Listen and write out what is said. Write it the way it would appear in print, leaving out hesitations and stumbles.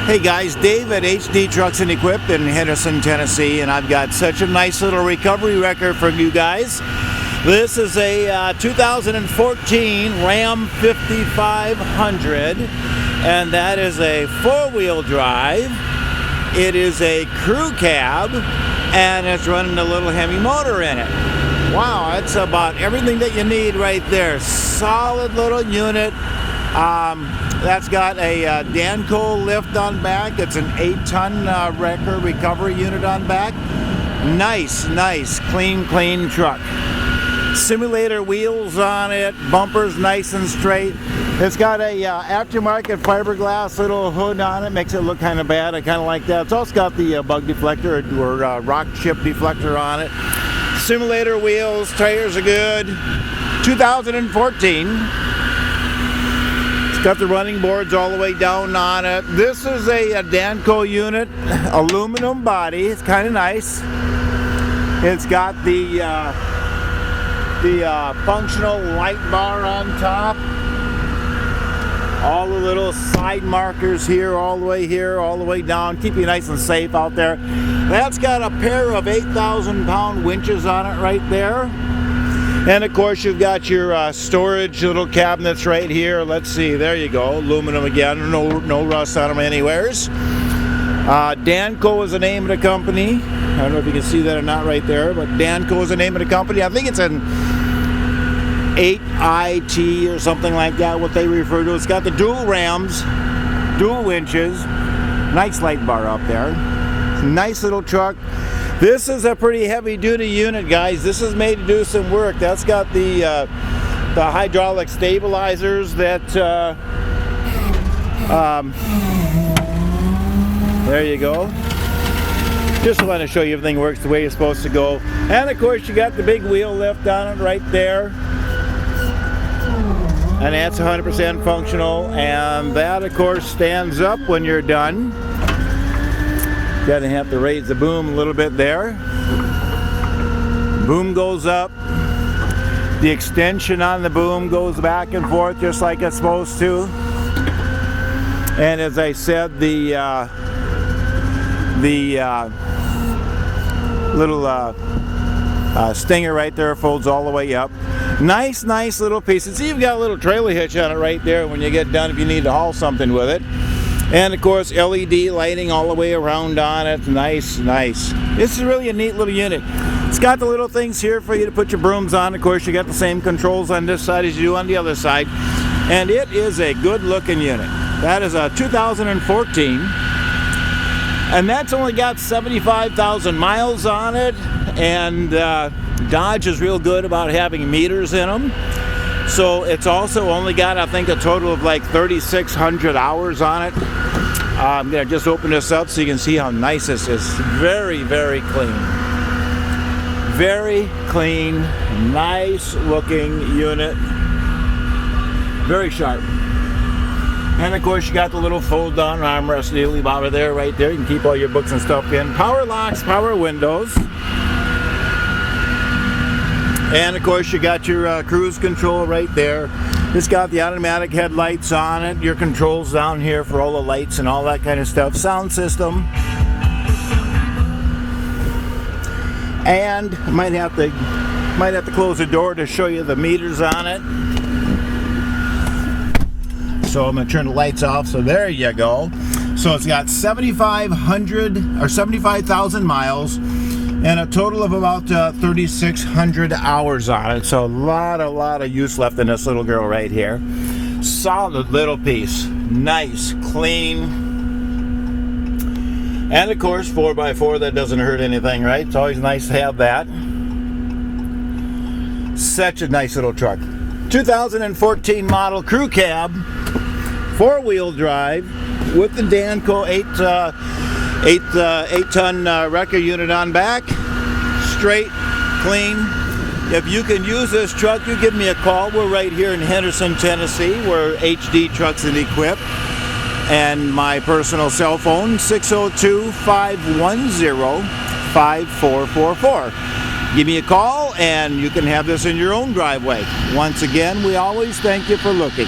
Hey guys, Dave at HD Trucks and Equip in Henderson, Tennessee, and I've got such a nice little recovery record for you guys. This is a 2014 Ram 5500, and that is a four-wheel drive. It is a crew cab, and it's running a little Hemi motor in it. Wow, that's about everything that you need right there. Solid little unit. That's got a Danco lift on back. It's an 8-ton wrecker recovery unit on back. Nice, clean truck. Simulator wheels on it, bumpers nice and straight. It's got a aftermarket fiberglass little hood on it, makes it look kind of bad. I kind of like that. It's also got the bug deflector or rock chip deflector on it. Simulator wheels, tires are good. 2014. Got the running boards all the way down on it. This is a Danco unit, aluminum body. It's kind of nice. It's got the functional light bar on top. All the little side markers here, all the way here, all the way down. Keep you nice and safe out there. That's got a pair of 8,000-pound winches on it right there. And of course you've got your storage little cabinets right here. Let's see, there you go, aluminum again, no rust on them anywheres. Danco is the name of the company. I don't know if you can see that or not right there, but Danco is the name of the company. I think it's an 8IT or something like that, what they refer to. It's got the dual rams, dual winches, nice light bar up there. Nice little truck. This is a pretty heavy-duty unit, guys. This is made to do some work. That's got the hydraulic stabilizers that there you go. Just want to show you everything works the way it's supposed to go. And of course you got the big wheel lift on it right there. And that's 100% functional. And that of course stands up when you're done. Gotta have to raise the boom a little bit there. Boom goes up. The extension on the boom goes back and forth just like it's supposed to. And as I said, the little stinger right there folds all the way up. Nice little piece. See, you've got a little trailer hitch on it right there when you get done if you need to haul something with it. And of course LED lighting all the way around on it. Nice. This is really a neat little unit. It's got the little things here for you to put your brooms on. Of course you got the same controls on this side as you do on the other side. And it is a good looking unit. That is a 2014. And that's only got 75,000 miles on it. And Dodge is real good about having meters in them. So it's also only got, I think, a total of like 3,600 hours on it. I'm going to just open this up so you can see how nice this is. Very clean. Very clean, nice looking unit. Very sharp. And of course you got the little fold down armrest deal over there, right there. You can keep all your books and stuff in. Power locks, power windows. And of course you got your cruise control right there. It's got the automatic headlights on it, your controls down here for all the lights and all that kind of stuff. Sound system. And might have to close the door to show you the meters on it. So I'm going to turn the lights off. So there you go. So it's got 75,000 miles. And a total of about 3,600 hours on it. So a lot of use left in this little girl right here. Solid little piece. Nice, clean. And of course 4x4, that doesn't hurt anything, right? It's always nice to have that. Such a nice little truck. 2014 model crew cab, 4-wheel drive with the Danco 8-ton wrecker unit on back. Straight, clean. If you can use this truck, you give me a call. We're right here in Henderson, Tennessee. We're HD Trucks and Equip. And my personal cell phone, 602-510-5444. Give me a call and you can have this in your own driveway. Once again, we always thank you for looking.